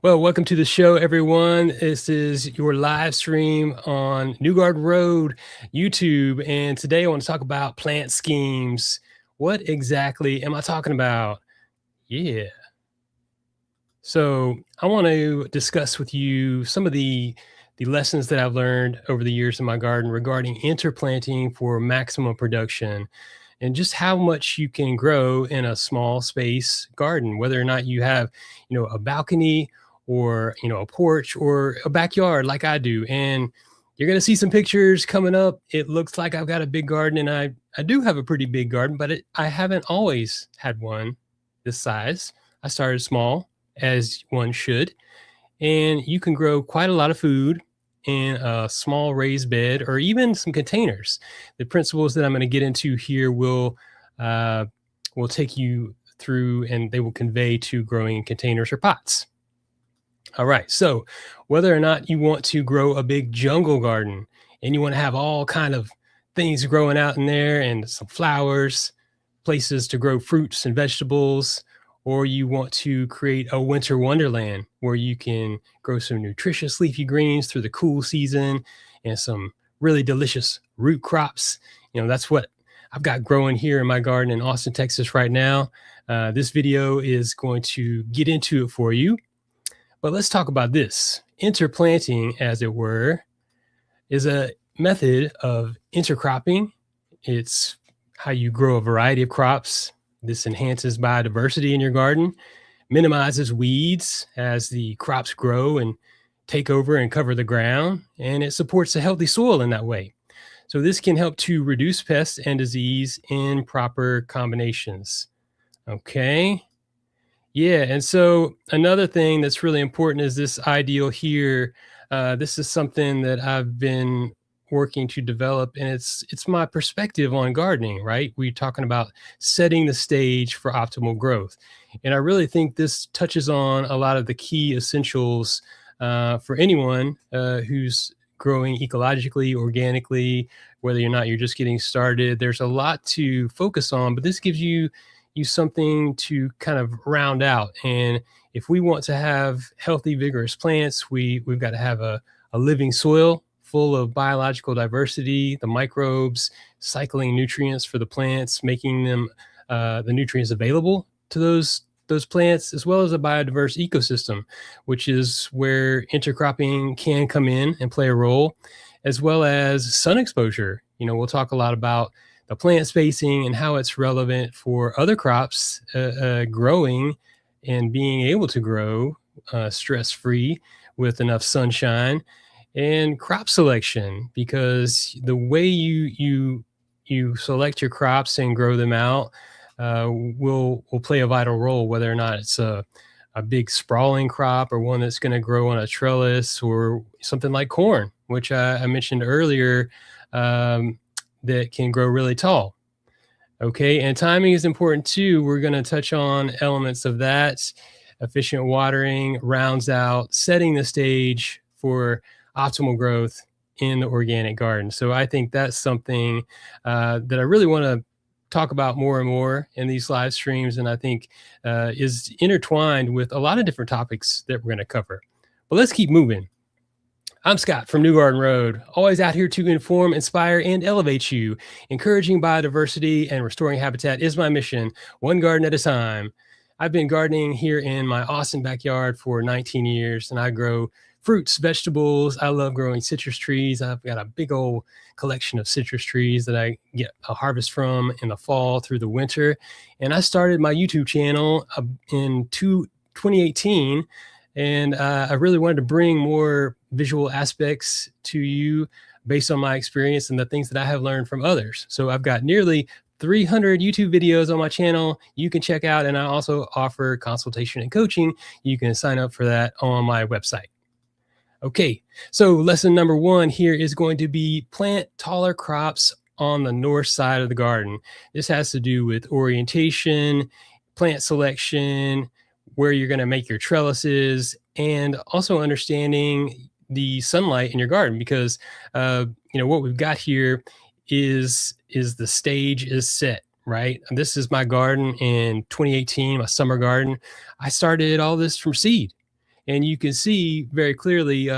Well, welcome to the show, everyone. This is your live stream on New Garden Road, YouTube. And today I want to talk about plant schemes. What exactly am I talking about? Yeah. So I want to discuss with you some of the lessons that I've learned over the years in my garden regarding interplanting for maximum production and just how much you can grow in a small space garden, whether or not you have, a balcony or, a porch or a backyard like I do. And you're going to see some pictures coming up. It looks like I've got a big garden, and I do have a pretty big garden, but I haven't always had one this size. I started small, as one should, and you can grow quite a lot of food in a small raised bed or even some containers. The principles that I'm going to get into here will take you through, and they will convey to growing in containers or pots. All right. So whether or not you want to grow a big jungle garden and you want to have all kind of things growing out in there and some flowers, places to grow fruits and vegetables, or you want to create a winter wonderland where you can grow some nutritious leafy greens through the cool season and some really delicious root crops. That's what I've got growing here in my garden in Austin, Texas right now. This video is going to get into it for you. But let's talk about this. Interplanting, as it were, is a method of intercropping. It's how you grow a variety of crops. This enhances biodiversity in your garden, minimizes weeds as the crops grow and take over and cover the ground, and it supports a healthy soil in that way. So this can help to reduce pests and disease in proper combinations. Okay. Yeah, and so another thing that's really important is this ideal here. This is something that I've been working to develop, and it's my perspective on gardening. Right, we're talking about setting the stage for optimal growth, and I really think this touches on a lot of the key essentials for anyone who's growing ecologically, organically, whether or not you're just getting started. There's a lot to focus on, but this gives you something to kind of round out. And if we want to have healthy, vigorous plants, we've got to have a living soil full of biological diversity, the microbes cycling nutrients for the plants, making them the nutrients available to those plants, as well as a biodiverse ecosystem, which is where intercropping can come in and play a role, as well as sun exposure. We'll talk a lot about the plant spacing and how it's relevant for other crops growing and being able to grow stress-free with enough sunshine, and crop selection, because the way you select your crops and grow them out will play a vital role, whether or not it's a big sprawling crop or one that's going to grow on a trellis, or something like corn, which I mentioned earlier, that can grow really tall. Okay, and timing is important too. We're going to touch on elements of that. Efficient watering rounds out setting the stage for optimal growth in the organic garden. So I think that's something that I really want to talk about more and more in these live streams, and I think is intertwined with a lot of different topics that we're going to cover. But let's keep moving. I'm Scott from New Garden Road, always out here to inform, inspire, and elevate you. Encouraging biodiversity and restoring habitat is my mission, one garden at a time. I've been gardening here in my Austin backyard for 19 years, and I grow fruits, vegetables. I love growing citrus trees. I've got a big old collection of citrus trees that I get a harvest from in the fall through the winter. And I started my YouTube channel in 2018, and I really wanted to bring more visual aspects to you based on my experience and the things that I have learned from others. So I've got nearly 300 YouTube videos on my channel you can check out, and I also offer consultation and coaching. You can sign up for that on my website. Okay, so lesson number one here is going to be plant taller crops on the north side of the garden. This has to do with orientation, plant selection, where you're going to make your trellises, and also understanding the sunlight in your garden, because what we've got here is the stage is set, right? And this is my garden in 2018, my summer garden. I started all this from seed, And you can see very clearly,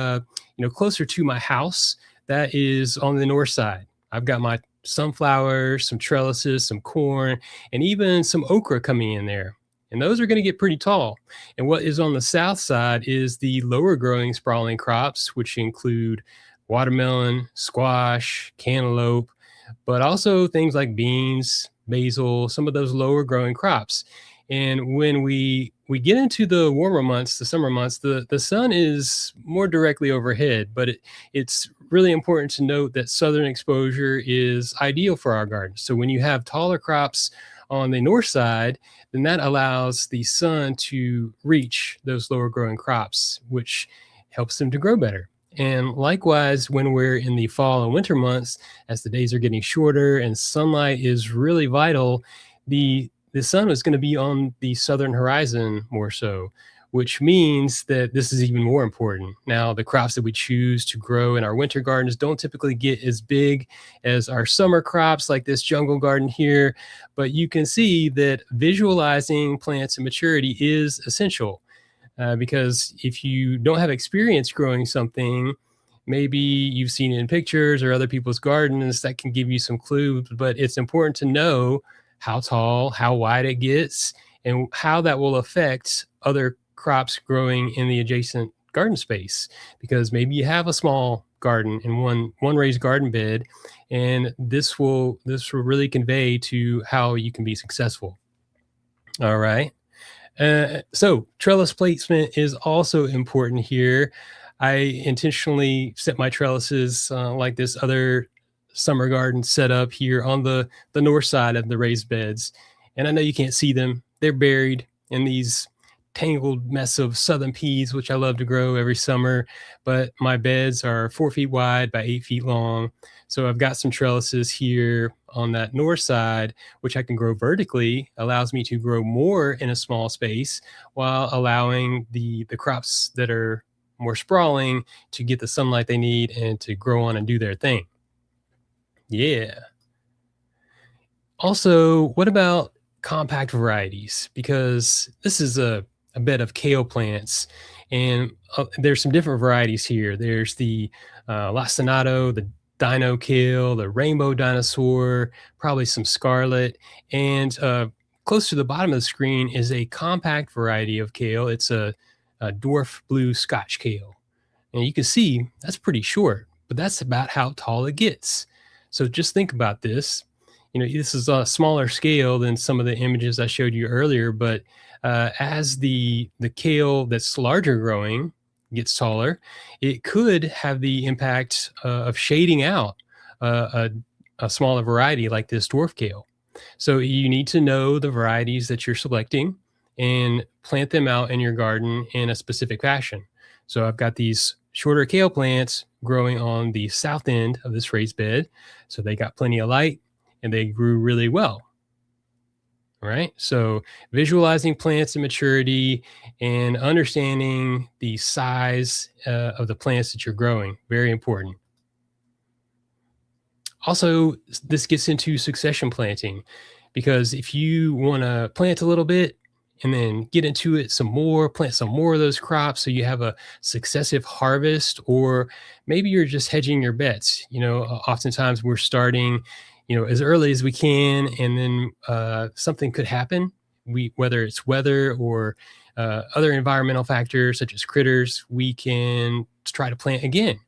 closer to my house, that is on the north side. I've got my sunflowers, some trellises, some corn, and even some okra coming in there. And those are going to get pretty tall. And what is on the south side is the lower growing sprawling crops, which include watermelon, squash, cantaloupe, but also things like beans, basil, some of those lower growing crops. And when we get into the warmer months, the summer months, the sun is more directly overhead, but it's really important to note that southern exposure is ideal for our gardens. So when you have taller crops on the north side, then that allows the sun to reach those lower growing crops, which helps them to grow better. And likewise, when we're in the fall and winter months, as the days are getting shorter and sunlight is really vital, the sun is going to be on the southern horizon more so, which means that this is even more important. Now, the crops that we choose to grow in our winter gardens don't typically get as big as our summer crops, like this jungle garden here, but you can see that visualizing plants in maturity is essential. Because if you don't have experience growing something, maybe you've seen it in pictures or other people's gardens, that can give you some clues, but it's important to know how tall, how wide it gets, and how that will affect other crops growing in the adjacent garden space. Because maybe you have a small garden in one raised garden bed, and this will really convey to how you can be successful. All right. So trellis placement is also important here. I intentionally set my trellises like this other summer garden set up here on the north side of the raised beds. And I know you can't see them. They're buried in these tangled mess of southern peas, which I love to grow every summer. But my beds are 4 feet wide by 8 feet long. So I've got some trellises here on that north side, which I can grow vertically, allows me to grow more in a small space while allowing the crops that are more sprawling to get the sunlight they need and to grow on and do their thing. Yeah. Also, what about compact varieties? Because this is a bed of kale plants, and there's some different varieties here. There's the lacinato, the dino kale, the rainbow dinosaur, probably some scarlet, and close to the bottom of the screen is a compact variety of kale. It's a dwarf blue Scotch kale. And you can see that's pretty short, but that's about how tall it gets. So just think about this. This is a smaller scale than some of the images I showed you earlier, but as the kale that's larger growing gets taller, it could have the impact of shading out a smaller variety like this dwarf kale. So you need to know the varieties that you're selecting and plant them out in your garden in a specific fashion. So I've got these shorter kale plants growing on the south end of this raised bed. So they got plenty of light and they grew really well. All right. So visualizing plants in maturity and understanding the size of the plants that you're growing, very important. Also, this gets into succession planting, because if you want to plant a little bit and then get into it some more, plant some more of those crops so you have a successive harvest, or maybe you're just hedging your bets. Oftentimes we're starting, as early as we can, and then something could happen. Whether it's weather or other environmental factors such as critters, we can try to plant again.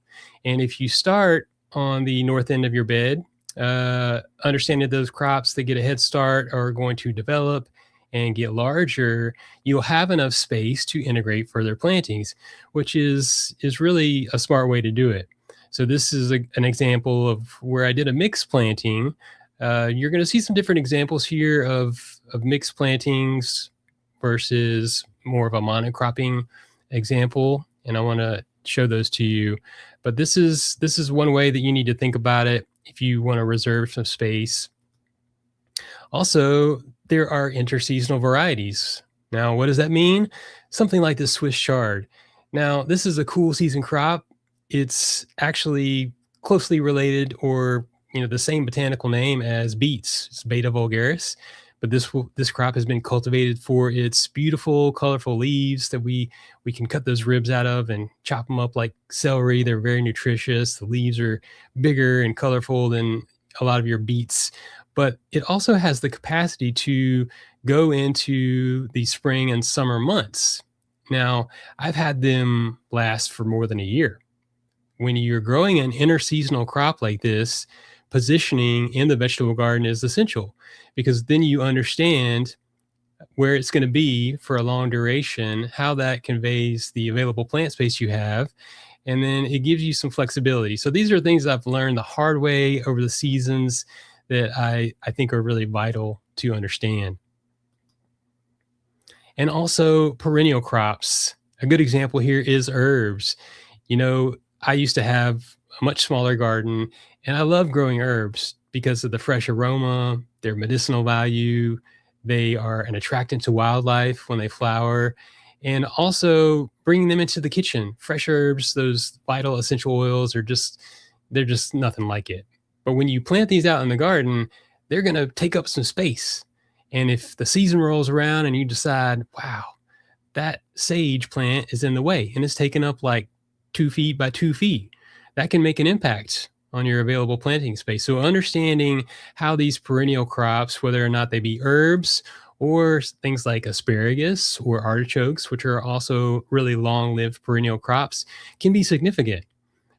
And if you start on the north end of your bed, understanding those crops that get a head start are going to develop and get larger, you'll have enough space to integrate further plantings, which is really a smart way to do it. So this is an example of where I did a mixed planting. You're going to see some different examples here of mixed plantings versus more of a monocropping example, and I want to show those to you. But this is one way that you need to think about it if you want to reserve some space. Also, there are interseasonal varieties. Now, what does that mean? Something like the Swiss chard. Now, this is a cool season crop. It's actually closely related, or the same botanical name as beets. It's Beta vulgaris, but this crop has been cultivated for its beautiful, colorful leaves that we can cut those ribs out of and chop them up like celery. They're very nutritious. The leaves are bigger and colorful than a lot of your beets, but it also has the capacity to go into the spring and summer months. Now, I've had them last for more than a year. When you're growing an interseasonal crop like this, positioning in the vegetable garden is essential because then you understand where it's going to be for a long duration, how that conveys the available plant space you have, and then it gives you some flexibility. So these are things I've learned the hard way over the seasons that I think are really vital to understand. And also perennial crops. A good example here is herbs. You know, I used to have a much smaller garden, and I love growing herbs because of the fresh aroma, their medicinal value. They are an attractant to wildlife when they flower, and also bringing them into the kitchen. Fresh herbs, those vital essential oils they're just nothing like it. But when you plant these out in the garden, they're going to take up some space. And if the season rolls around and you decide, wow, that sage plant is in the way and it's taken up like 2 feet by 2 feet, that can make an impact on your available planting space. So understanding how these perennial crops, whether or not they be herbs or things like asparagus or artichokes, which are also really long-lived perennial crops, can be significant.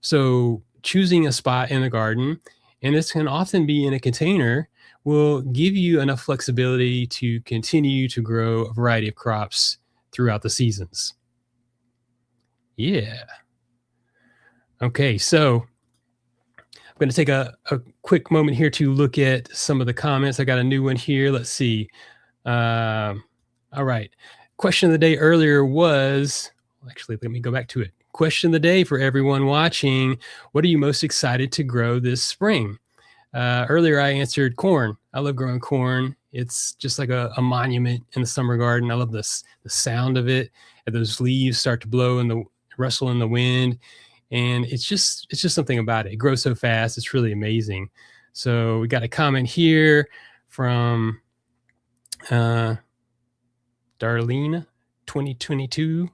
So choosing a spot in the garden, and this can often be in a container, will give you enough flexibility to continue to grow a variety of crops throughout the seasons. Yeah. Okay, so I'm going to take a quick moment here to look at some of the comments. I got a new one here. Let's see. All right. Question of the day earlier was, actually, let me go back to it. Question of the day for everyone watching: what are you most excited to grow this spring? Earlier, I answered corn. I love growing corn. It's just like a monument in the summer garden. I love the sound of it, and those leaves start to blow and the rustle in the wind. And it's just something about it. It grows so fast. It's really amazing. So we got a comment here from Darlene 2022.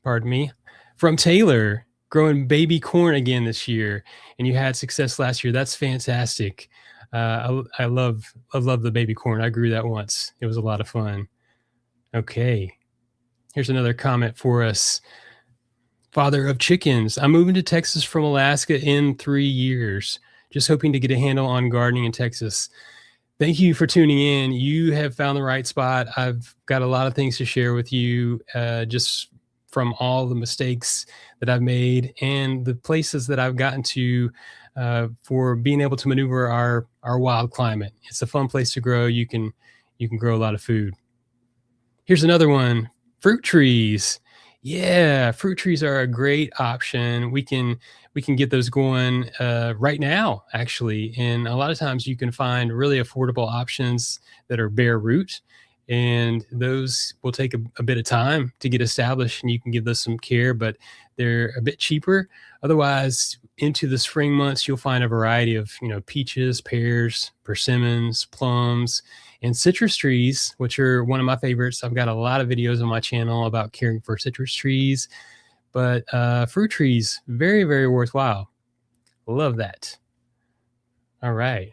Pardon me. From Taylor, growing baby corn again this year, and you had success last year. That's fantastic. I love the baby corn. I grew that once. It was a lot of fun. Okay. Here's another comment for us. Father of chickens. I'm moving to Texas from Alaska in 3 years. Just hoping to get a handle on gardening in Texas. Thank you for tuning in. You have found the right spot. I've got a lot of things to share with you, just from all the mistakes that I've made and the places that I've gotten to for being able to maneuver our wild climate. It's a fun place to grow. You can grow a lot of food. Here's another one. Fruit trees. Yeah, fruit trees are a great option. We can get those going right now, actually. And a lot of times you can find really affordable options that are bare root, and those will take a bit of time to get established, and you can give those some care, but they're a bit cheaper. Otherwise, into the spring months, you'll find a variety of, peaches, pears, persimmons, plums, and citrus trees, which are one of my favorites. I've got a lot of videos on my channel about caring for citrus trees, but fruit trees, very, very worthwhile. Love that. All right.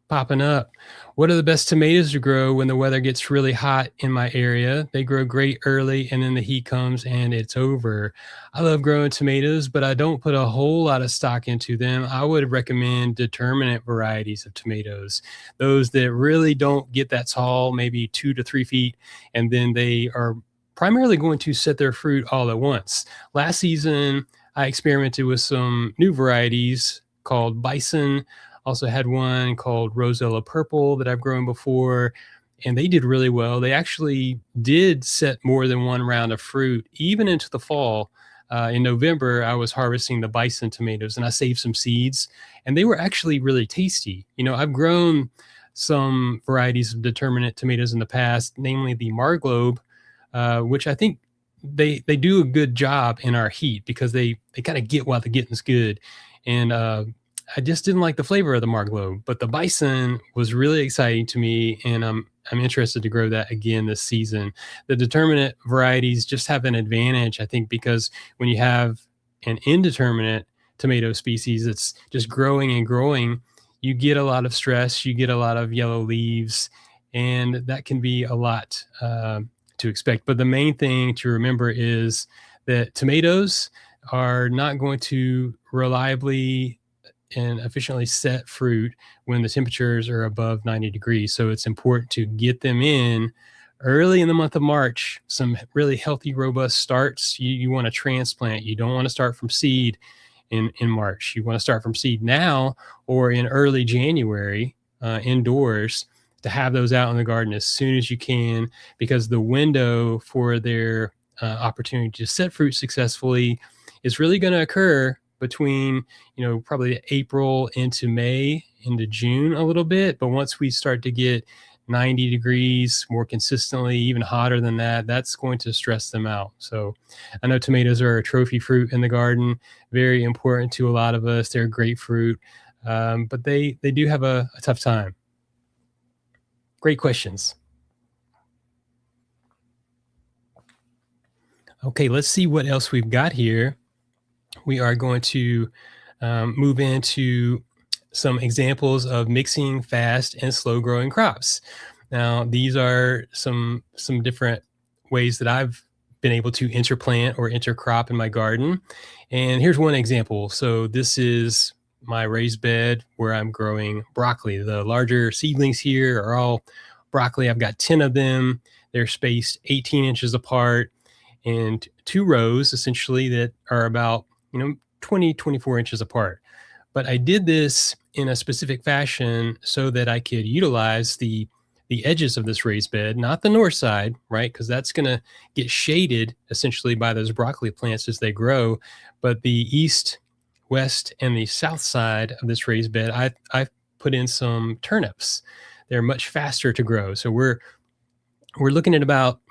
Popping up. What are the best tomatoes to grow when the weather gets really hot in my area? They grow great early, and then the heat comes and it's over. I love growing tomatoes, but I don't put a whole lot of stock into them. I would recommend determinate varieties of tomatoes, those that really don't get that tall, maybe 2 to 3 feet, and then they are primarily going to set their fruit all at once. Last season, I experimented with some new varieties called Bison. Also had one called Rosella Purple that I've grown before, and they did really well. They actually did set more than one round of fruit, even into the fall. In November, I was harvesting the Bison tomatoes, and I saved some seeds, and they were actually really tasty. I've grown some varieties of determinate tomatoes in the past, namely the Marglobe, which I think they do a good job in our heat because they kind of get while the getting's good. And I just didn't like the flavor of the Marglo, but the bison was really exciting to me, and I'm interested to grow that again this season. The determinate varieties just have an advantage, I think, because when you have an indeterminate tomato species that's just growing and growing, you get a lot of stress, you get a lot of yellow leaves, and that can be a lot to expect. But the main thing to remember is that tomatoes are not going to reliably and efficiently set fruit when the temperatures are above 90 degrees. So it's important to get them in early in the month of March, some really healthy, robust starts. You want to transplant. You don't want to start from seed in March. You want to start from seed now or in early January indoors to have those out in the garden as soon as you can, because the window for their opportunity to set fruit successfully is really going to occur between, probably April into May into June a little bit. But once we start to get 90 degrees more consistently, even hotter than that, that's going to stress them out. So I know tomatoes are a trophy fruit in the garden, very important to a lot of us. They're great fruit, but they do have a tough time. Great questions. Okay, let's see what else we've got here. We are going to move into some examples of mixing fast and slow growing crops. Now, these are some different ways that I've been able to interplant or intercrop in my garden. And here's one example. So this is my raised bed where I'm growing broccoli. The larger seedlings here are all broccoli. I've got 10 of them. They're spaced 18 inches apart and two rows essentially that are about 20, 24 inches apart. But I did this in a specific fashion so that I could utilize the edges of this raised bed, not the north side, right? Because that's going to get shaded essentially by those broccoli plants as they grow. But the east, west, and the south side of this raised bed, I've put in some turnips. They're much faster to grow. So we're looking at about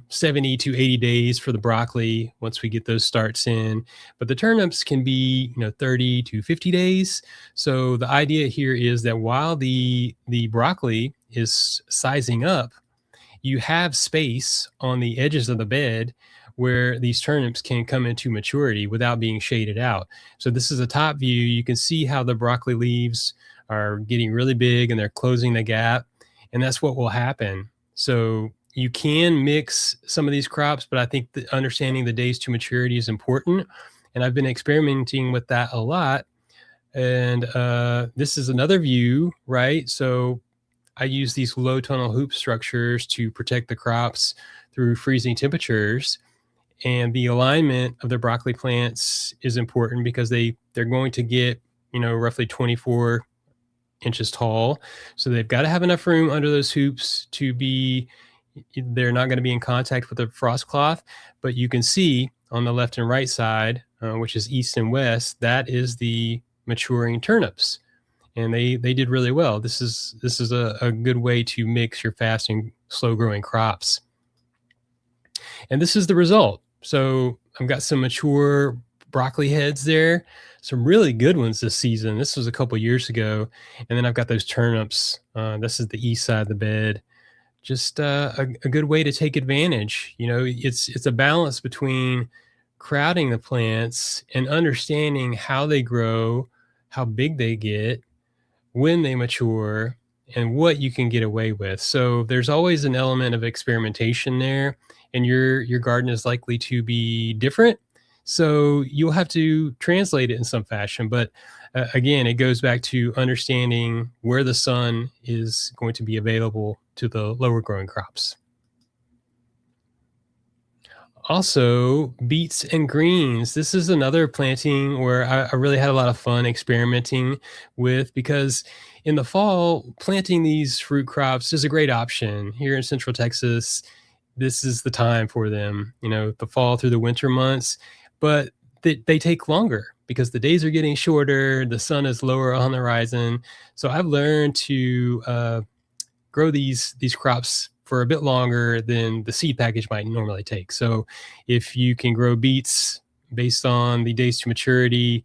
70 to 80 days for the broccoli once we get those starts in, but the turnips can be 30 to 50 days. So the idea here is that while the broccoli is sizing up, you have space on the edges of the bed where these turnips can come into maturity without being shaded out. So this is a top view. You can see how the broccoli leaves are getting really big and they're closing the gap, and that's what will happen. So you can mix some of these crops, but I think that understanding the days to maturity is important. And I've been experimenting with that a lot. And this is another view, right? So I use these low tunnel hoop structures to protect the crops through freezing temperatures. And the alignment of the broccoli plants is important because they're going to get, roughly 24 inches tall. So they've got to have enough room under those hoops to be, they're not going to be in contact with the frost cloth, but you can see on the left and right side, which is east and west, that is the maturing turnips. And they did really well. This is a good way to mix your fast and slow growing crops. And this is the result. So I've got some mature broccoli heads there, some really good ones this season. This was a couple years ago. And then I've got those turnips. This is the east side of the bed. Just a good way to take advantage. It's a balance between crowding the plants and understanding how they grow, how big they get, when they mature, and what you can get away with. So there's always an element of experimentation there, and your garden is likely to be different. So you'll have to translate it in some fashion. But again, it goes back to understanding where the sun is going to be available to the lower growing crops. Also, beets and greens. This is another planting where I really had a lot of fun experimenting with, because in the fall, planting these fruit crops is a great option. Here in Central Texas, this is the time for them, the fall through the winter months, but they take longer because the days are getting shorter, the sun is lower on the horizon. So I've learned to grow these crops for a bit longer than the seed package might normally take. So if you can grow beets based on the days to maturity,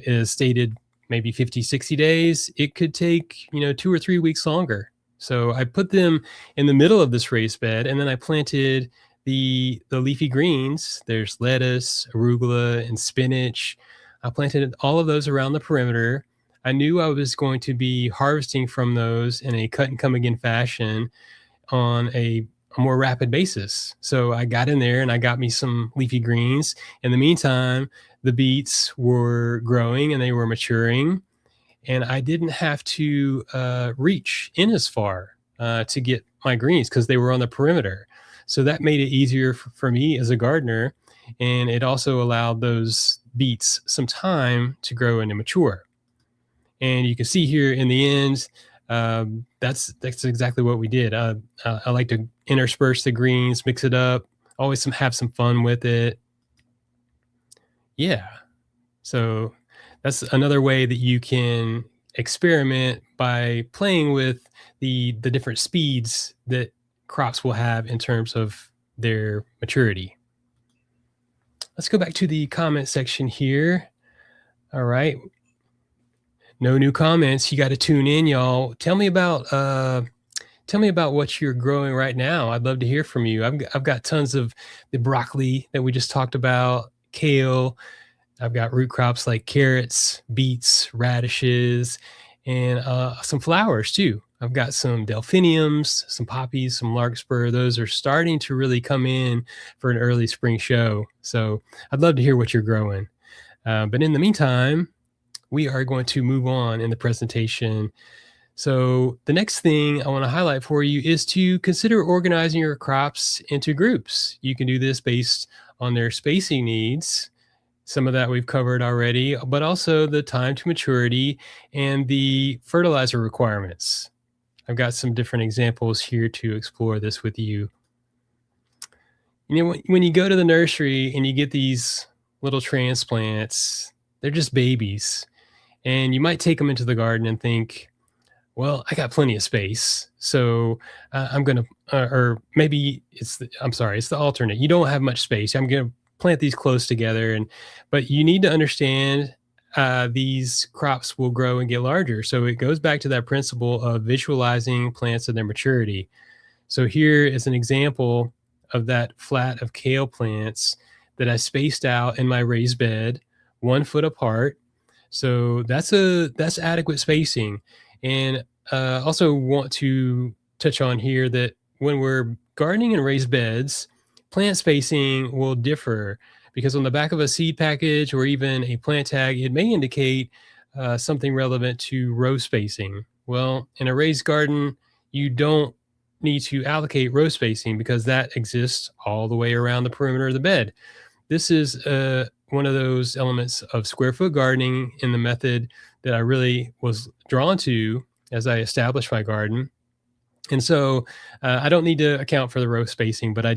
as stated, maybe 50, 60 days. It could take, 2 or 3 weeks longer. So I put them in the middle of this raised bed, and then I planted the leafy greens. There's lettuce, arugula, and spinach. I planted all of those around the perimeter. I knew I was going to be harvesting from those in a cut and come again fashion on a more rapid basis. So I got in there and I got me some leafy greens. In the meantime, the beets were growing and they were maturing, and I didn't have to reach in as far to get my greens because they were on the perimeter. So that made it easier for me as a gardener, and it also allowed those beets some time to grow and to mature. And you can see here in the end, that's exactly what we did. I like to intersperse the greens, mix it up, always have some fun with it. Yeah. So that's another way that you can experiment by playing with the different speeds that crops will have in terms of their maturity. Let's go back to the comment section here. All right. No new comments. You got to tune in, y'all. Tell me about what you're growing right now. I'd love to hear from you. I've got tons of the broccoli that we just talked about, kale. I've got root crops like carrots, beets, radishes, and some flowers too. I've got some delphiniums, some poppies, some larkspur. Those are starting to really come in for an early spring show. So I'd love to hear what you're growing. But in the meantime, we are going to move on in the presentation. So the next thing I want to highlight for you is to consider organizing your crops into groups. You can do this based on their spacing needs. Some of that we've covered already, but also the time to maturity and the fertilizer requirements. I've got some different examples here to explore this with you. When you go to the nursery and you get these little transplants, they're just babies. And you might take them into the garden and think, well, I got plenty of space. So I'm going to, or maybe it's the alternate. You don't have much space. I'm going to plant these close together. But you need to understand these crops will grow and get larger. So it goes back to that principle of visualizing plants and their maturity. So here is an example of that flat of kale plants that I spaced out in my raised bed, 1 foot apart. So that's adequate spacing. And also want to touch on here that when we're gardening in raised beds, plant spacing will differ because on the back of a seed package or even a plant tag, it may indicate something relevant to row spacing. Well, in a raised garden, you don't need to allocate row spacing because that exists all the way around the perimeter of the bed. This is one of those elements of square foot gardening in the method that I really was drawn to as I established my garden. And so I don't need to account for the row spacing, but I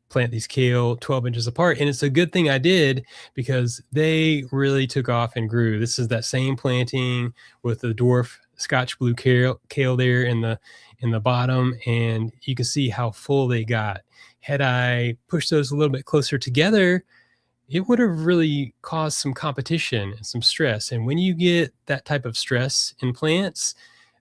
plant these kale 12 inches apart. And it's a good thing I did because they really took off and grew. This is that same planting with the dwarf Scotch blue kale there in the bottom. And you can see how full they got. Had I pushed those a little bit closer together, it would have really caused some competition and some stress. And when you get that type of stress in plants,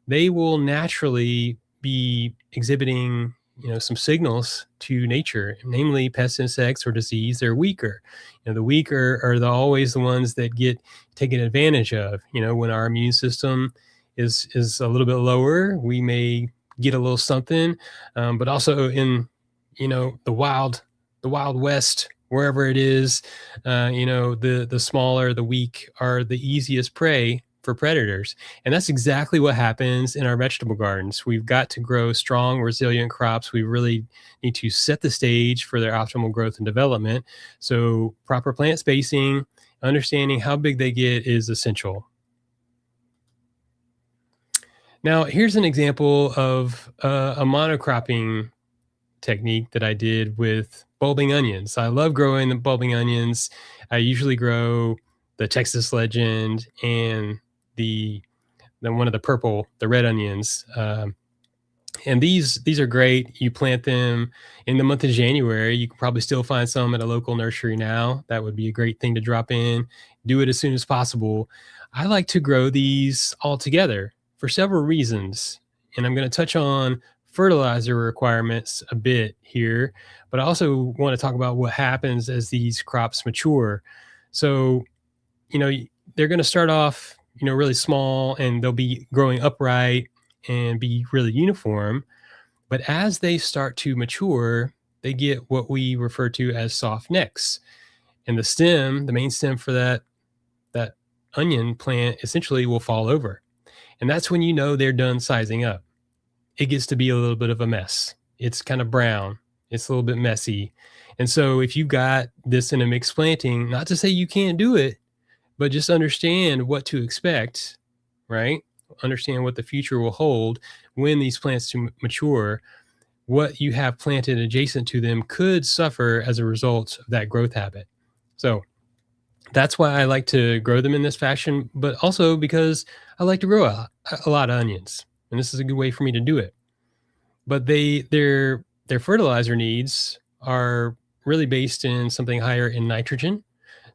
they will naturally be exhibiting, some signals to nature, namely pests, insects, or disease. They're weaker. The weaker are always the ones that get taken advantage of. When our immune system is a little bit lower, we may get a little something. But also in, the wild west, wherever it is, the smaller, the weak are the easiest prey for predators. And that's exactly what happens in our vegetable gardens. We've got to grow strong, resilient crops. We really need to set the stage for their optimal growth and development. So proper plant spacing, understanding how big they get is essential. Now, here's an example of a monocropping technique that I did with bulbing onions. I love growing the bulbing onions. I usually grow the Texas Legend and the red onions. And these are great. You plant them in the month of January. You can probably still find some at a local nursery now. That would be a great thing to drop in. Do it as soon as possible. I like to grow these all together for several reasons. And I'm going to touch on fertilizer requirements a bit here, but I also want to talk about what happens as these crops mature. So, you know, they're going to start off, really small, and they'll be growing upright and be really uniform. But as they start to mature, they get what we refer to as soft necks. And the stem, the main stem for that onion plant essentially will fall over. And that's when you know they're done sizing up. It gets to be a little bit of a mess. It's kind of brown. It's a little bit messy. And so if you've got this in a mixed planting, not to say you can't do it, but just understand what to expect, right? Understand what the future will hold when these plants to mature. What you have planted adjacent to them could suffer as a result of that growth habit. So that's why I like to grow them in this fashion, but also because I like to grow a lot of onions, and this is a good way for me to do it. But their fertilizer needs are really based in something higher in nitrogen.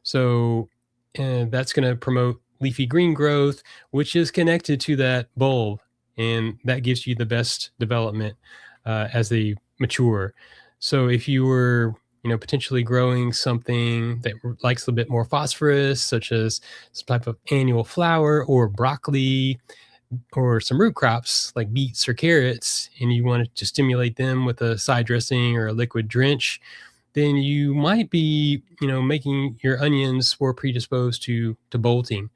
So and that's going to promote leafy green growth, which is connected to that bulb, and that gives you the best development as they mature. So if you were, potentially growing something that likes a bit more phosphorus, such as some type of annual flower or broccoli, or some root crops like beets or carrots, and you wanted to stimulate them with a side dressing or a liquid drench, then you might be, making your onions more predisposed to bolting,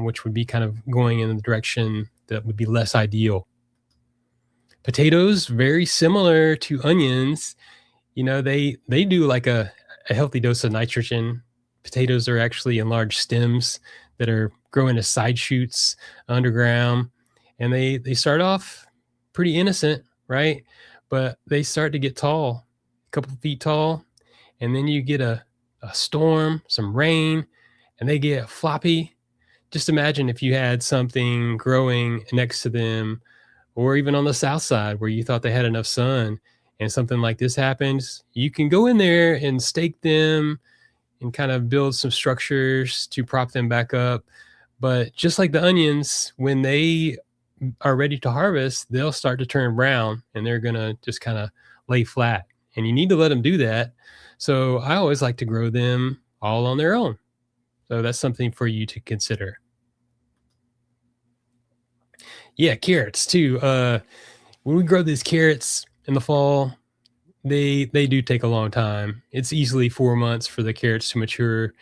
which would be kind of going in the direction that would be less ideal. Potatoes, very similar to onions, they do like a healthy dose of nitrogen. Potatoes are actually enlarged stems that are growing as side shoots underground, and they start off pretty innocent, right? But they start to get tall, a couple of feet tall, and then you get a storm, some rain, and they get floppy. Just imagine if you had something growing next to them, or even on the south side where you thought they had enough sun, and something like this happens. You can go in there and stake them and kind of build some structures to prop them back up. But just like the onions, when they are ready to harvest, they'll start to turn brown, and they're going to just kind of lay flat. And you need to let them do that. So I always like to grow them all on their own. So that's something for you to consider. Yeah, carrots too. When we grow these carrots in the fall, they do take a long time. It's easily 4 months for the carrots to mature.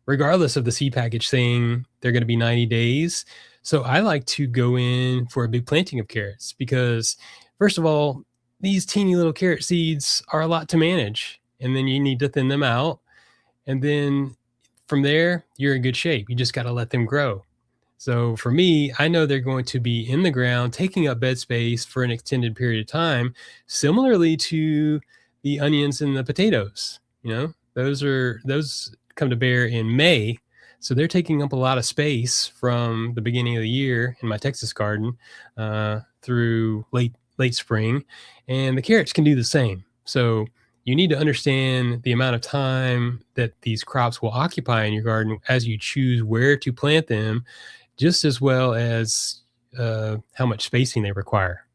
Regardless of the seed package saying they're going to be 90 days. So I like to go in for a big planting of carrots because, first of all, these teeny little carrot seeds are a lot to manage. And then you need to thin them out. And then from there, you're in good shape. You just got to let them grow. So for me, I know they're going to be in the ground, taking up bed space for an extended period of time, similarly to the onions and the potatoes. Those come to bear in May. So they're taking up a lot of space from the beginning of the year in my Texas garden through late spring. And the carrots can do the same. So you need to understand the amount of time that these crops will occupy in your garden as you choose where to plant them, just as well as how much spacing they require.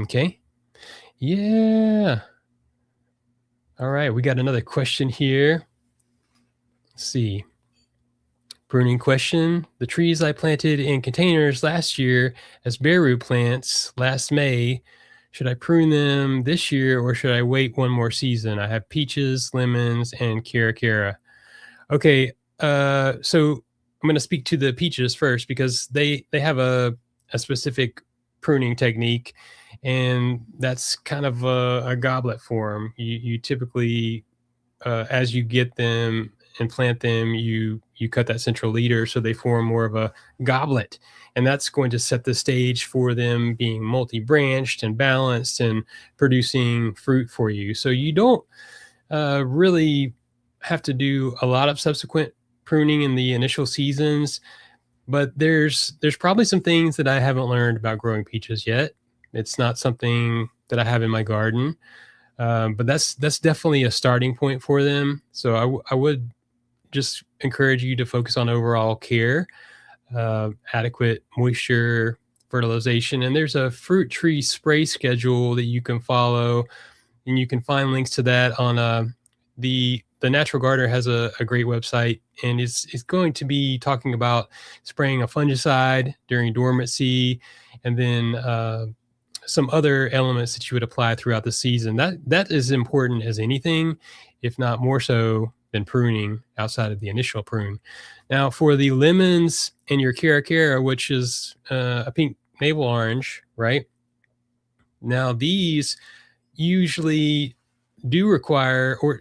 Okay. Yeah. All right. We got another question here. Let's see. Pruning question. The trees I planted in containers last year as bare root plants last May, should I prune them this year or should I wait one more season? I have peaches, lemons, and cara. Okay. So I'm going to speak to the peaches first because they have a specific pruning technique, and that's kind of a goblet form. You typically, as you get them and plant them, you cut that central leader so they form more of a goblet, and that's going to set the stage for them being multi-branched and balanced and producing fruit for you. So you don't really have to do a lot of subsequent pruning in the initial seasons, but there's probably some things that I haven't learned about growing peaches yet It's not something that I have in my garden, but that's definitely a starting point for them. So I would just encourage you to focus on overall care, adequate moisture, fertilization, and there's a fruit tree spray schedule that you can follow, and you can find links to that on the Natural Gardener has a great website, and it's going to be talking about spraying a fungicide during dormancy, and then some other elements that you would apply throughout the season. That is important as anything, if not more so than pruning outside of the initial prune. Now, for the lemons and your Cara, which is a pink navel orange, right? Now, these usually do require, or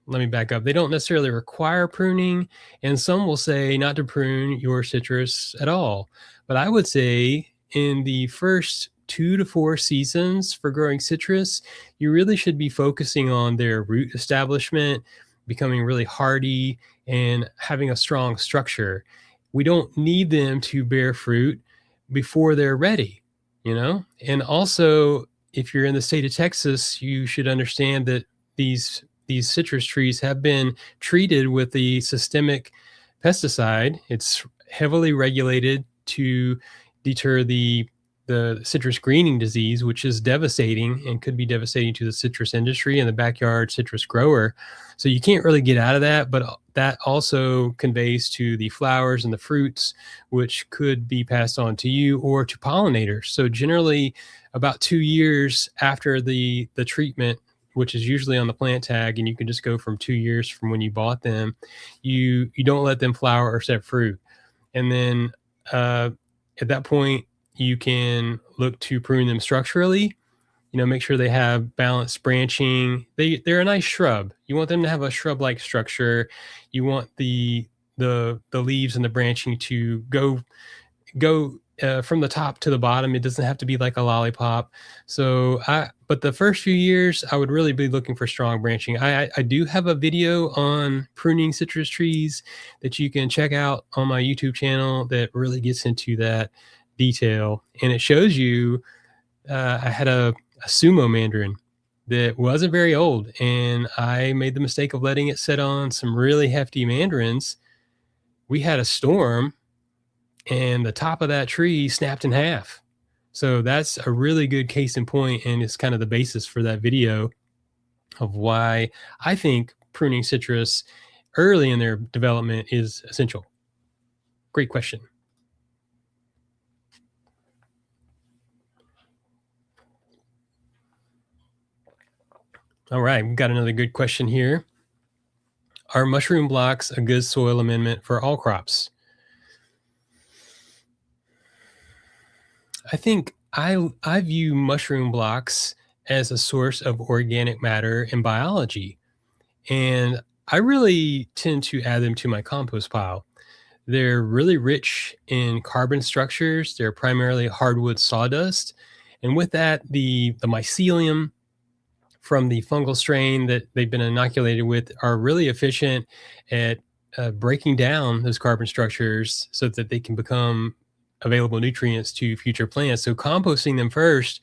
let me back up. They don't necessarily require pruning, and some will say not to prune your citrus at all. But I would say in the first 2 to 4 seasons for growing citrus, you really should be focusing on their root establishment, becoming really hardy, and having a strong structure. We don't need them to bear fruit before they're ready, you know? And also, if you're in the state of Texas, you should understand that these citrus trees have been treated with the systemic pesticide. It's heavily regulated to deter the citrus greening disease, which is devastating and could be devastating to the citrus industry and the backyard citrus grower. So you can't really get out of that, but that also conveys to the flowers and the fruits, which could be passed on to you or to pollinators. So generally, about 2 years after the treatment, which is usually on the plant tag, and you can just go from 2 years from when you bought them, you don't let them flower or set fruit. And then at that point, you can look to prune them structurally. You know, make sure they have balanced branching. They're a nice shrub. You want them to have a shrub-like structure. You want the leaves and the branching to go from the top to the bottom. It doesn't have to be like a lollipop. But the first few years, I would really be looking for strong branching. I do have a video on pruning citrus trees that you can check out on my YouTube channel that really gets into that detail, and it shows you. I had a sumo mandarin that wasn't very old, and I made the mistake of letting it sit on some really hefty mandarins. We had a storm, and the top of that tree snapped in half. So that's a really good case in point, and it's kind of the basis for that video of why I think pruning citrus early in their development is essential. Great question. All right, we've got another good question here. Are mushroom blocks a good soil amendment for all crops? I think I view mushroom blocks as a source of organic matter and biology, and I really tend to add them to my compost pile. They're really rich in carbon structures. They're primarily hardwood sawdust, and with that, the mycelium from the fungal strain that they've been inoculated with are really efficient at breaking down those carbon structures so that they can become available nutrients to future plants. So composting them first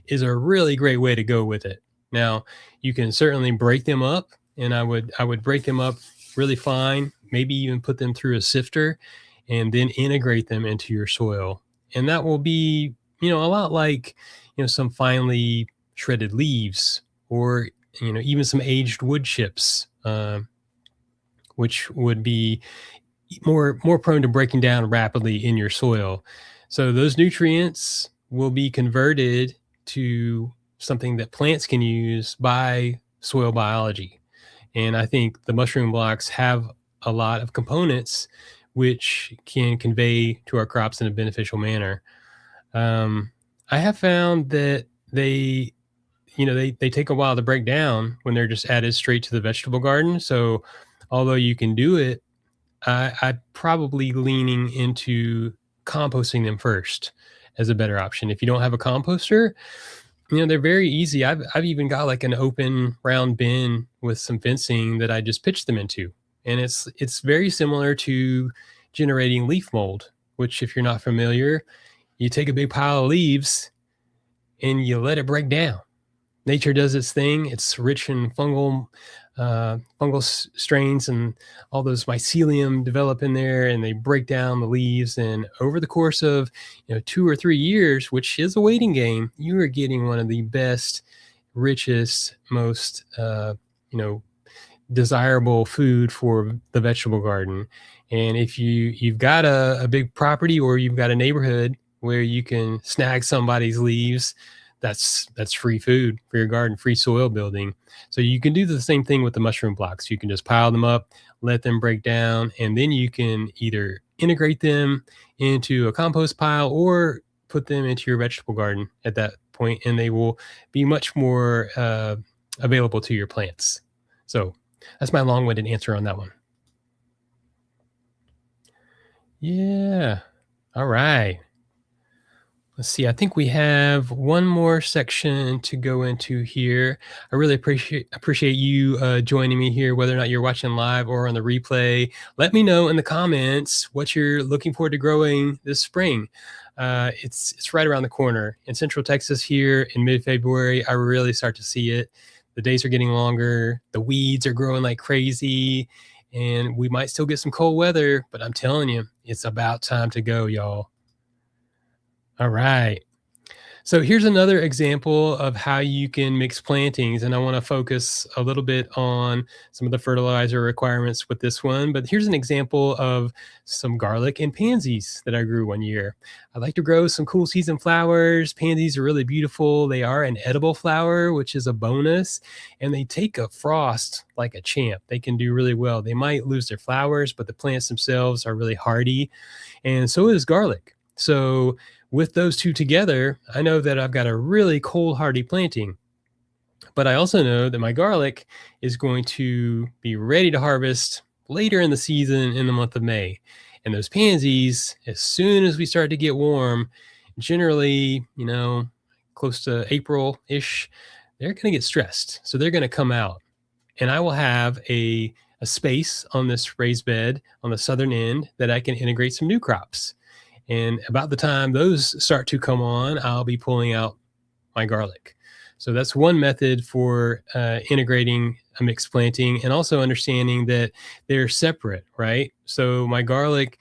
is a really great way to go with it. Now, you can certainly break them up, and I would break them up really fine, maybe even put them through a sifter and then integrate them into your soil. And that will be, a lot like, some finely shredded leaves, or even some aged wood chips, which would be more prone to breaking down rapidly in your soil. So those nutrients will be converted to something that plants can use by soil biology. And I think the mushroom blocks have a lot of components which can convey to our crops in a beneficial manner. I have found that they take a while to break down when they're just added straight to the vegetable garden. So although you can do it, I'd probably leaning into composting them first as a better option. If you don't have a composter, they're very easy. I've even got like an open round bin with some fencing that I just pitch them into, and it's very similar to generating leaf mold. Which, if you're not familiar, you take a big pile of leaves and you let it break down. Nature does its thing. It's rich in fungal strains, and all those mycelium develop in there, and they break down the leaves. And over the course of 2 or 3 years, which is a waiting game, you are getting one of the best, richest, most you know desirable food for the vegetable garden. And if you've got a big property, or you've got a neighborhood where you can snag somebody's leaves, that's free food for your garden, free soil building. So you can do the same thing with the mushroom blocks. You can just pile them up, let them break down, and then you can either integrate them into a compost pile or put them into your vegetable garden at that point, and they will be much more available to your plants. So that's my long-winded answer on that one. Yeah. All right. Let's see. I think we have one more section to go into here. I really appreciate you joining me here, whether or not you're watching live or on the replay. Let me know in the comments what you're looking forward to growing this spring. It's right around the corner in Central Texas here in mid-February. I really start to see it. The days are getting longer. The weeds are growing like crazy, and we might still get some cold weather, but I'm telling you, it's about time to go, y'all. All right. So here's another example of how you can mix plantings, and I want to focus a little bit on some of the fertilizer requirements with this one. But here's an example of some garlic and pansies that I grew one year. I like to grow some cool season flowers. Pansies are really beautiful. They are an edible flower, which is a bonus, and they take a frost like a champ. They can do really well. They might lose their flowers, but the plants themselves are really hardy, and so is garlic. So with those two together, I know that I've got a really cold hardy planting, but I also know that my garlic is going to be ready to harvest later in the season in the month of May. And those pansies, as soon as we start to get warm, generally, close to April-ish, they're going to get stressed. So they're going to come out. And I will have a space on this raised bed on the southern end that I can integrate some new crops. And about the time those start to come on, I'll be pulling out my garlic. So that's one method for integrating a mixed planting, and also understanding that they're separate, right? So my garlic,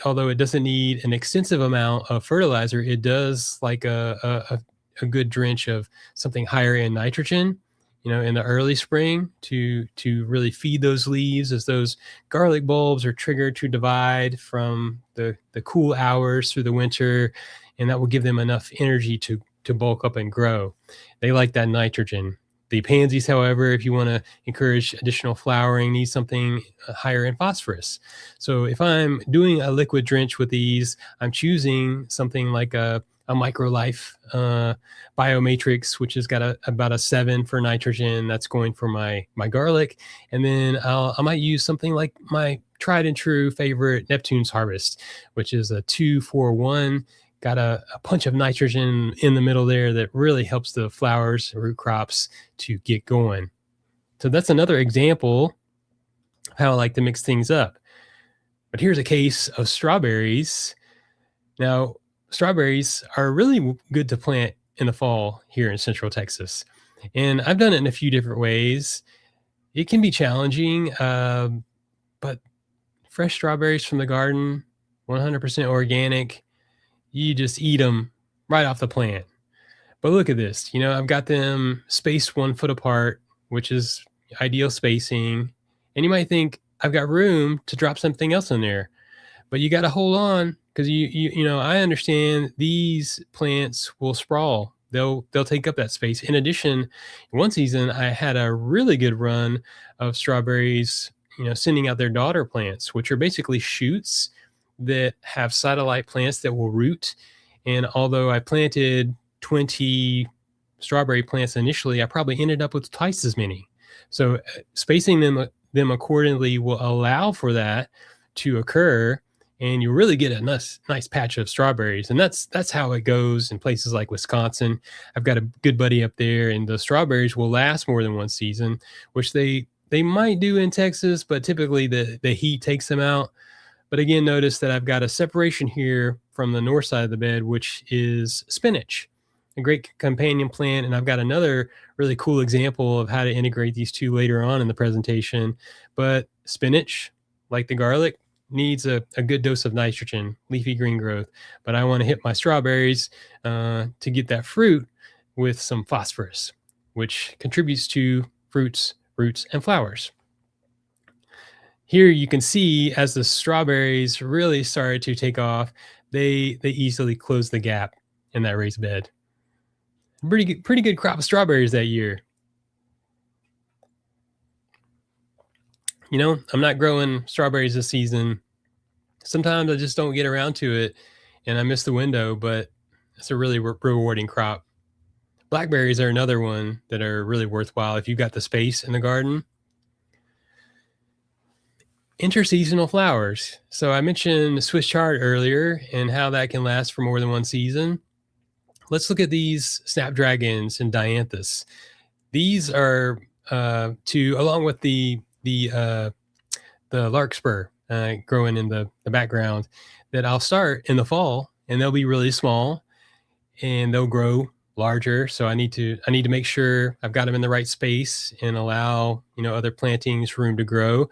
although it doesn't need an extensive amount of fertilizer, it does like a good drench of something higher in nitrogen, in the early spring to really feed those leaves as those garlic bulbs are triggered to divide from the cool hours through the winter, and that will give them enough energy to bulk up and grow. They like that nitrogen. The pansies, however, if you want to encourage additional flowering, need something higher in phosphorus. So if I'm doing a liquid drench with these, I'm choosing something like a microlife biomatrix, which has got about a 7 for nitrogen. That's going for my garlic. And then I might use something like my tried and true favorite Neptune's Harvest, which is a 2-4-1. Got a punch of nitrogen in the middle there that really helps the flowers, root crops to get going. So that's another example of how I like to mix things up. But here's a case of strawberries. Now, strawberries are really good to plant in the fall here in Central Texas. And I've done it in a few different ways. It can be challenging, but fresh strawberries from the garden, 100% organic, you just eat them right off the plant. But look at this, I've got them spaced 1 foot apart, which is ideal spacing. And you might think I've got room to drop something else in there, but you got to hold on, because I understand these plants will sprawl. They'll take up that space. In addition, one season I had a really good run of strawberries, sending out their daughter plants, which are basically shoots that have satellite plants that will root. And although I planted 20 strawberry plants initially, I probably ended up with twice as many. So spacing them accordingly will allow for that to occur, and you really get a nice patch of strawberries. And that's how it goes in places like Wisconsin. I've got a good buddy up there, and the strawberries will last more than one season, which they might do in Texas, but typically the heat takes them out. But again, notice that I've got a separation here from the north side of the bed, which is spinach. a great companion plant. And I've got another really cool example of how to integrate these two later on in the presentation. But spinach, like the garlic, needs a good dose of nitrogen, leafy green growth. But I want to hit my strawberries to get that fruit with some phosphorus, which contributes to fruits, roots, and flowers. Here you can see as the strawberries really started to take off, they easily closed the gap in that raised bed. Pretty good crop of strawberries that year. You know, I'm not growing strawberries this season. Sometimes I just don't get around to it and I miss the window, but it's a really rewarding crop. Blackberries are another one that are really worthwhile if you've got the space in the garden. Interseasonal flowers. So I mentioned Swiss chard earlier and how that can last for more than one season. Let's look at these snapdragons and dianthus. These are along with the larkspur growing in the background, that I'll start in the fall, and they'll be really small and they'll grow larger. So I need to make sure I've got them in the right space and allow, other plantings room to grow.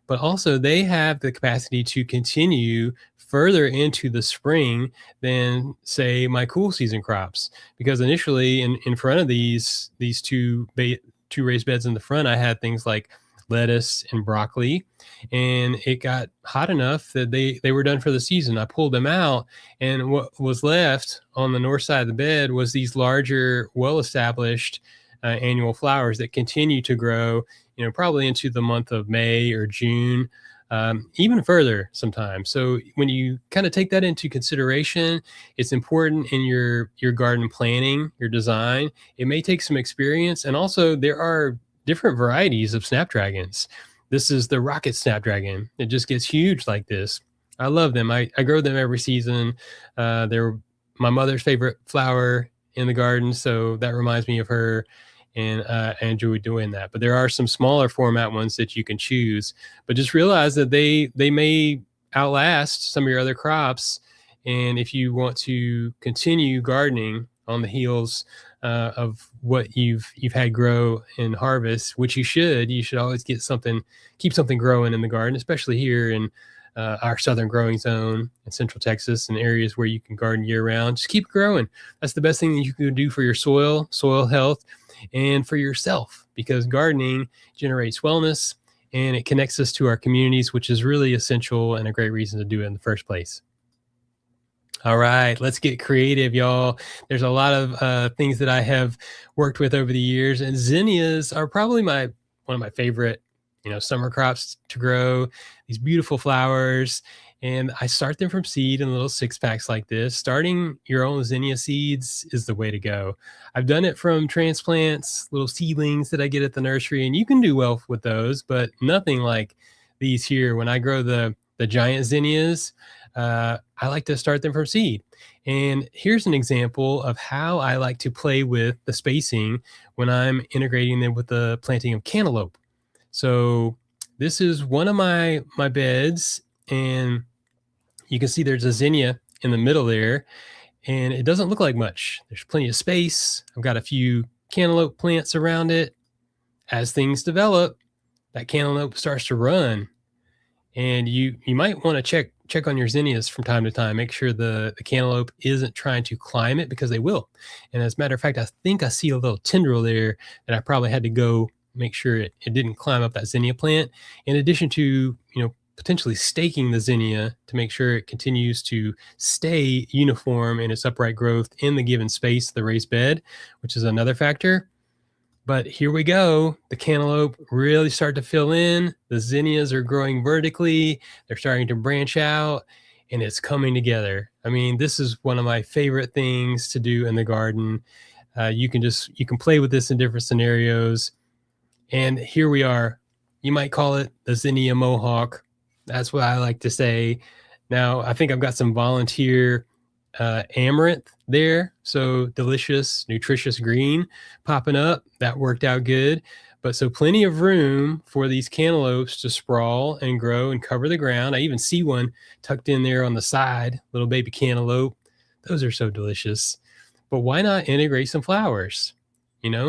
But also they have the capacity to continue further into the spring than, say, my cool season crops, because initially in front of these two raised beds in the front, I had things like lettuce and broccoli, and it got hot enough that they were done for the season. I pulled them out, and what was left on the north side of the bed was these larger, well-established annual flowers that continue to grow, probably into the month of May or June, even further sometimes. So when you kind of take that into consideration, it's important in your garden planning, your design. It may take some experience, and also there are different varieties of snapdragons. This is the rocket snapdragon. It just gets huge like this. I love them. I grow them every season. They're my mother's favorite flower in the garden, so that reminds me of her, and I enjoy doing that. But there are some smaller format ones that you can choose, but just realize that they may outlast some of your other crops. And if you want to continue gardening on the heels of what you've had grow and harvest, which you should always keep something growing in the garden, especially here in our southern growing zone in Central Texas and areas where you can garden year round. Just keep growing. That's the best thing that you can do for your soil health, and for yourself, because gardening generates wellness and it connects us to our communities, which is really essential and a great reason to do it in the first place. All right, let's get creative, y'all. There's a lot of things that I have worked with over the years, and zinnias are probably one of my favorite, summer crops to grow. These beautiful flowers, and I start them from seed in little 6-packs like this. Starting your own zinnia seeds is the way to go. I've done it from transplants, little seedlings that I get at the nursery, and you can do well with those, but nothing like these here. When I grow the giant zinnias, I like to start them from seed. And here's an example of how I like to play with the spacing when I'm integrating them with the planting of cantaloupe. So this is one of my beds, and you can see there's a zinnia in the middle there, and it doesn't look like much. There's plenty of space. I've got a few cantaloupe plants around it. As things develop, that cantaloupe starts to run, and you might want to check on your zinnias from time to time. Make sure the cantaloupe isn't trying to climb it, because they will. And as a matter of fact, I think I see a little tendril there that I probably had to go make sure it didn't climb up that zinnia plant. In addition to, potentially staking the zinnia to make sure it continues to stay uniform in its upright growth in the given space, the raised bed, which is another factor. But here we go. The cantaloupe really start to fill in. The zinnias are growing vertically. They're starting to branch out, and it's coming together. I mean, this is one of my favorite things to do in the garden. You can play with this in different scenarios. And here we are. You might call it the zinnia mohawk. That's what I like to say. Now, I think I've got some volunteer amaranth there. So delicious, nutritious green popping up. That worked out good. But so plenty of room for these cantaloupes to sprawl and grow and cover the ground. I even see one tucked in there on the side, little baby cantaloupe. Those are so delicious. but why not integrate some flowers?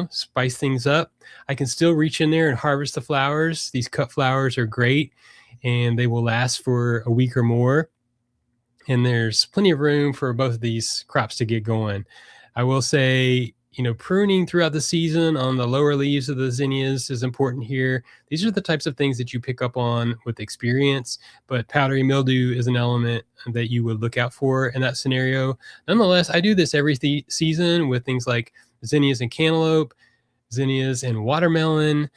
Spice things up. I can still reach in there and harvest the flowers. These cut flowers are great and they will last for a week or more. And there's plenty of room for both of these crops to get going. I will say, pruning throughout the season on the lower leaves of the zinnias is important here. These are the types of things that you pick up on with experience, but powdery mildew is an element that you would look out for in that scenario. Nonetheless, I do this every season with things like zinnias and cantaloupe, zinnias and watermelon.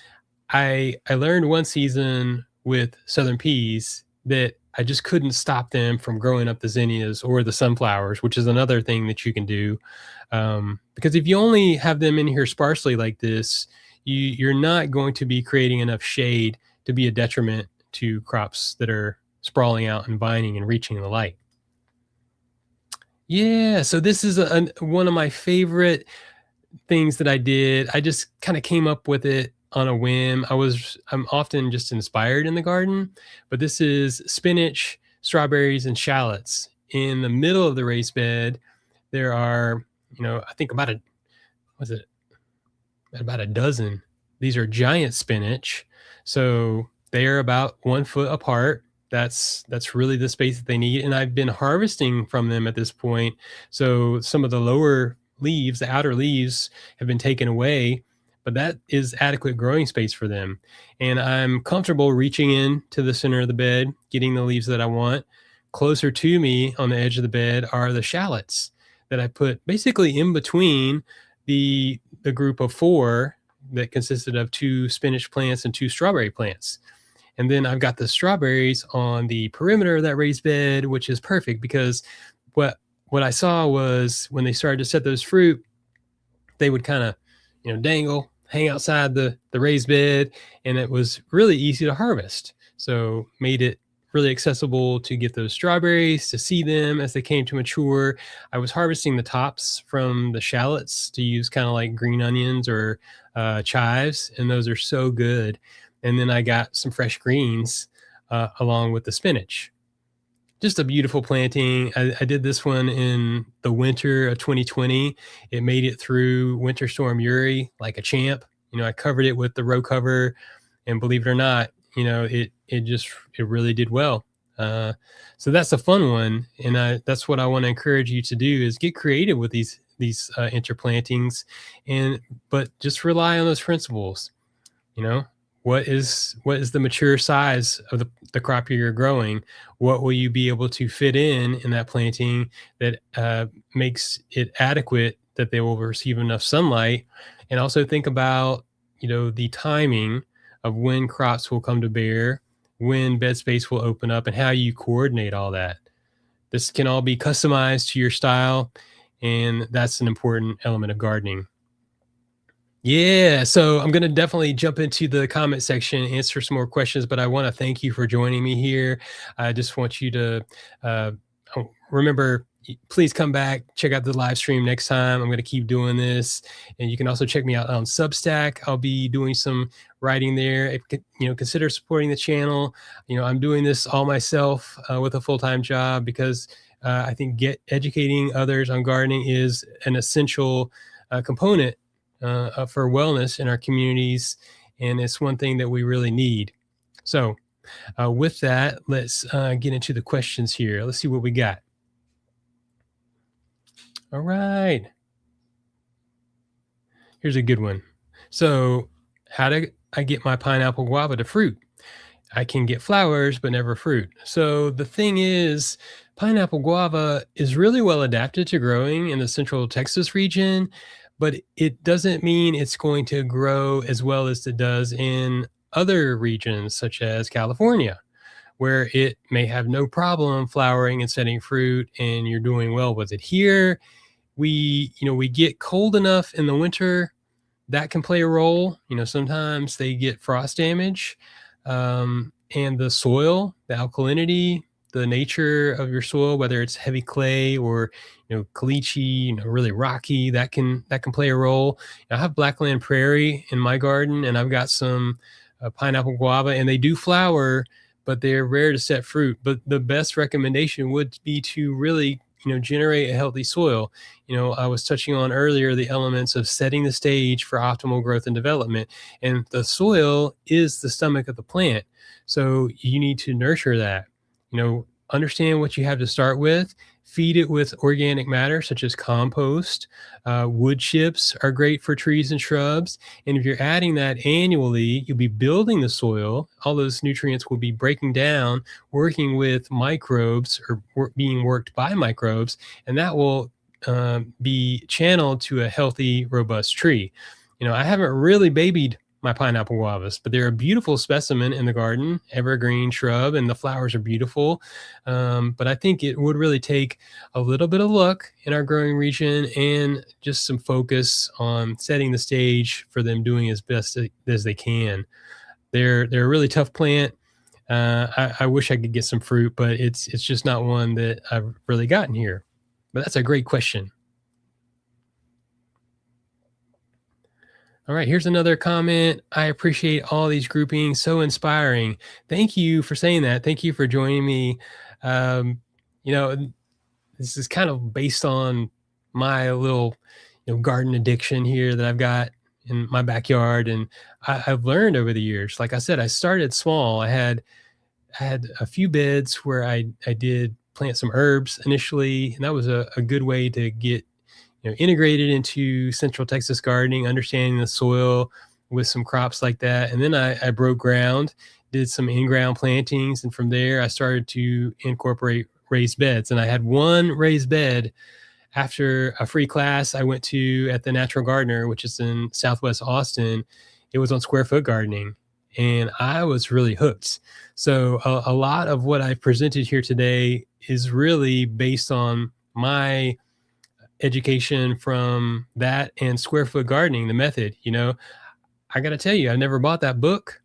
I learned one season with southern peas that I just couldn't stop them from growing up the zinnias or the sunflowers, which is another thing that you can do. Because if you only have them in here sparsely like this, you're not going to be creating enough shade to be a detriment to crops that are sprawling out and vining and reaching the light. Yeah, so this is one of my favorite things that I did. I just kind of came up with it on a whim. I'm often just inspired in the garden, but this is spinach, strawberries, and shallots. In the middle of the raised bed, there are, I think was it about a dozen. These are giant spinach. So they are about 1 foot apart. That's really the space that they need. And I've been harvesting from them at this point. So some of the lower leaves, the outer leaves have been taken away, but that is adequate growing space for them. And I'm comfortable reaching in to the center of the bed, getting the leaves that I want. Closer to me on the edge of the bed are the shallots that I put basically in between the group of 4 that consisted of 2 spinach plants and 2 strawberry plants. And then I've got the strawberries on the perimeter of that raised bed, which is perfect because what I saw was when they started to set those fruit, they would kind of, dangle, hang outside the raised bed, and it was really easy to harvest. So made it really accessible to get those strawberries, to see them as they came to mature. I was harvesting the tops from the shallots to use kind of like green onions or chives, and those are so good. And then I got some fresh greens along with the spinach. Just a beautiful planting. I did this one in the winter of 2020. It made it through Winter Storm Uri like a champ. I covered it with the row cover, and believe it or not, it really did well. So that's a fun one, and that's what I want to encourage you to do is get creative with these interplantings, but just rely on those principles. What is the mature size of the crop you're growing? What will you be able to fit in that planting that makes it adequate that they will receive enough sunlight? And also think about, the timing of when crops will come to bear, when bed space will open up, and how you coordinate all that. This can all be customized to your style, and that's an important element of gardening. Yeah, so I'm going to definitely jump into the comment section, answer some more questions, but I want to thank you for joining me here. I just want you to uh, remember, please come back, check out the live stream next time. I'm going to keep doing this, and you can also check me out on Substack. I'll be doing some writing there. If, consider supporting the channel. I'm doing this all myself with a full-time job because I think educating others on gardening is an essential component for wellness in our communities, and it's one thing that we really need. So with that, let's get into the questions here. Let's see what we got. All right. Here's a good one. So how do I get my pineapple guava to fruit? I can get flowers, but never fruit. So the thing is, pineapple guava is really well adapted to growing in the central Texas region, but it doesn't mean it's going to grow as well as it does in other regions, such as California, where it may have no problem flowering and setting fruit, and you're doing well with it. Here, we get cold enough in the winter that can play a role. Sometimes they get frost damage, and the soil, the alkalinity, the nature of your soil, whether it's heavy clay or caliche, really rocky, that can play a role. I have blackland prairie in my garden, and I've got some pineapple guava, and they do flower, but they're rare to set fruit. But the best recommendation would be to really generate a healthy soil. I was touching on earlier the elements of setting the stage for optimal growth and development, and the soil is the stomach of the plant. So you need to nurture that. Understand what you have to start with. Feed it with organic matter such as compost. Wood chips are great for trees and shrubs. And if you're adding that annually, you'll be building the soil. All those nutrients will be breaking down, working with microbes, or being worked by microbes, and that will be channeled to a healthy, robust tree. I haven't really babied my pineapple guavas, but they're a beautiful specimen in the garden, evergreen shrub, and the flowers are beautiful. But I think it would really take a little bit of luck in our growing region and just some focus on setting the stage for them doing as best as they can. They're a really tough plant. I wish I could get some fruit, but it's just not one that I've really gotten here. But that's a great question. All right, here's another comment. I appreciate all these groupings, so inspiring. Thank you for saying that. Thank you for joining me. Um, you know, this is kind of based on my little, garden addiction here that I've got in my backyard, and I've learned over the years. Like I said, I started small. I had a few beds where I did plant some herbs initially, and that was a good way to get integrated into Central Texas gardening, understanding the soil with some crops like that. And then I broke ground, did some in-ground plantings, and from there I started to incorporate raised beds. And I had one raised bed after a free class I went to at the Natural Gardener, which is in Southwest Austin. It was on square foot gardening, and I was really hooked. So a lot of what I've presented here today is really based on my education from that and square foot gardening, the method. I got to tell you, I never bought that book.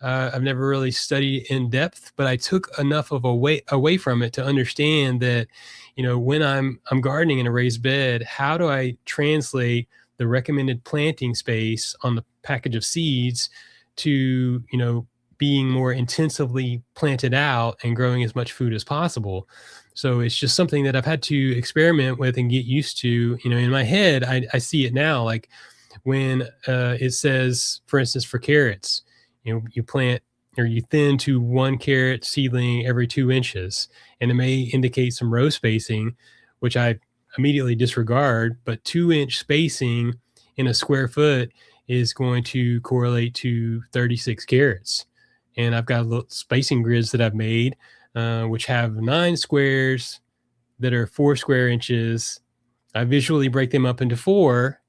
I've never really studied in depth, but I took enough of away from it to understand that, when I'm gardening in a raised bed, how do I translate the recommended planting space on the package of seeds to, being more intensively planted out and growing as much food as possible. So it's just something that I've had to experiment with and get used to. In my head, I see it now. Like when it says, for instance, for carrots, you plant or you thin to one carrot seedling every 2 inches, and it may indicate some row spacing, which I immediately disregard. But 2 inch spacing in a square foot is going to correlate to 36 carrots. And I've got little spacing grids that I've made, which have 9 squares that are 4 square inches. I visually break them up into 4,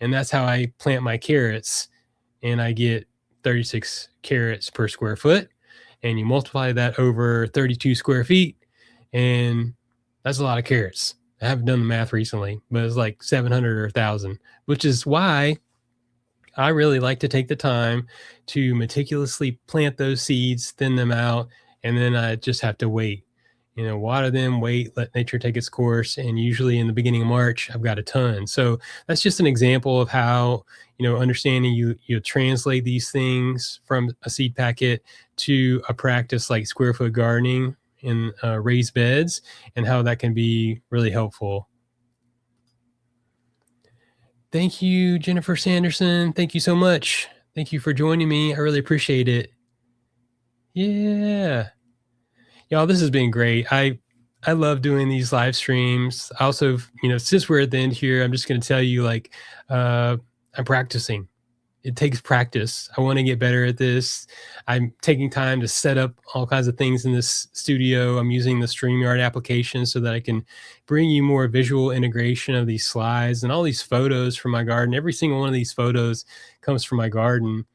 and that's how I plant my carrots. And I get 36 carrots per square foot. And you multiply that over 32 square feet, and that's a lot of carrots. I haven't done the math recently, but it's like 700 or 1,000, which is why I really like to take the time to meticulously plant those seeds, thin them out, and then I just have to wait. Water them, wait, let nature take its course. And usually in the beginning of March, I've got a ton. So that's just an example of how, understanding you translate these things from a seed packet to a practice like square foot gardening in raised beds, and how that can be really helpful. Thank you, Jennifer Sanderson. Thank you so much. Thank you for joining me. I really appreciate it. Yeah. Y'all, this has been great. I love doing these live streams. I also, since we're at the end here, I'm just going to tell you, like, I'm practicing. It takes practice. I want to get better at this. I'm taking time to set up all kinds of things in this studio. I'm using the StreamYard application so that I can bring you more visual integration of these slides and all these photos from my garden. Every single one of these photos comes from my garden.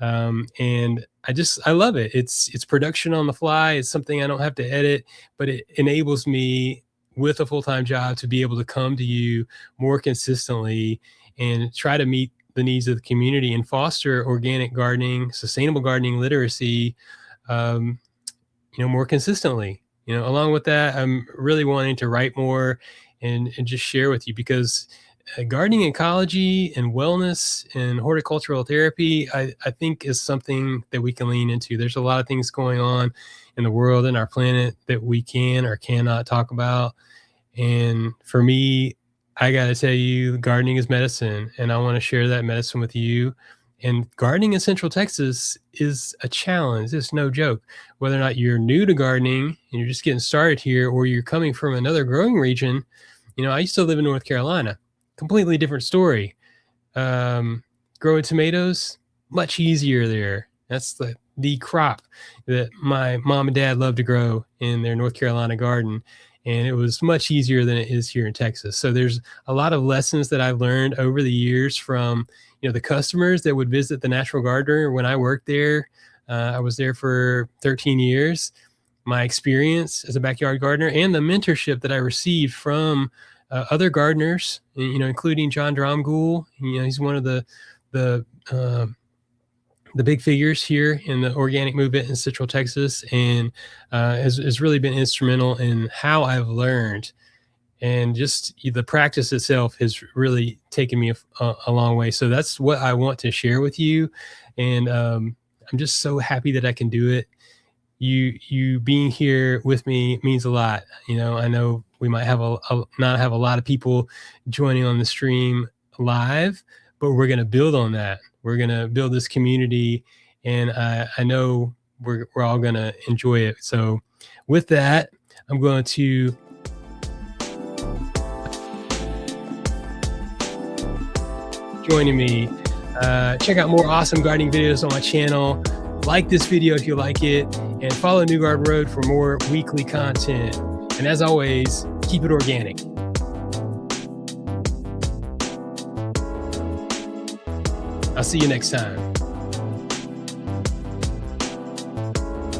And I love it. It's production on the fly. It's something I don't have to edit, but it enables me with a full-time job to be able to come to you more consistently and try to meet the needs of the community and foster organic gardening, sustainable gardening literacy, more consistently. Along with that, I'm really wanting to write more and just share with you, because gardening ecology and wellness and horticultural therapy, I think is something that we can lean into. There's a lot of things going on in the world and our planet that we can or cannot talk about. And for me, I got to tell you, gardening is medicine, and I want to share that medicine with you. And gardening in Central Texas is a challenge. It's no joke. Whether or not you're new to gardening and you're just getting started here, or you're coming from another growing region, I used to live in North Carolina, completely different story. Um, Growing tomatoes, much easier there. That's the crop that my mom and dad loved to grow in their North Carolina garden. And it was much easier than it is here in Texas. So there's a lot of lessons that I've learned over the years from, the customers that would visit the Natural Gardener when I worked there. I was there for 13 years. My experience as a backyard gardener and the mentorship that I received from other gardeners, including John Dromgoole. He's one of the uh, the big figures here in the organic movement in Central Texas, and has really been instrumental in how I've learned. And just the practice itself has really taken me a long way. So that's what I want to share with you. And I'm just so happy that I can do it. You being here with me means a lot. I know we might have not have a lot of people joining on the stream live, but we're going to build on that. We're going to build this community, and I know we're all going to enjoy it. So with that, I'm going to joining me. Check out more awesome gardening videos on my channel. Like this video if you like it, and follow New Garden Road for more weekly content. And as always, keep it organic. I'll see you next time.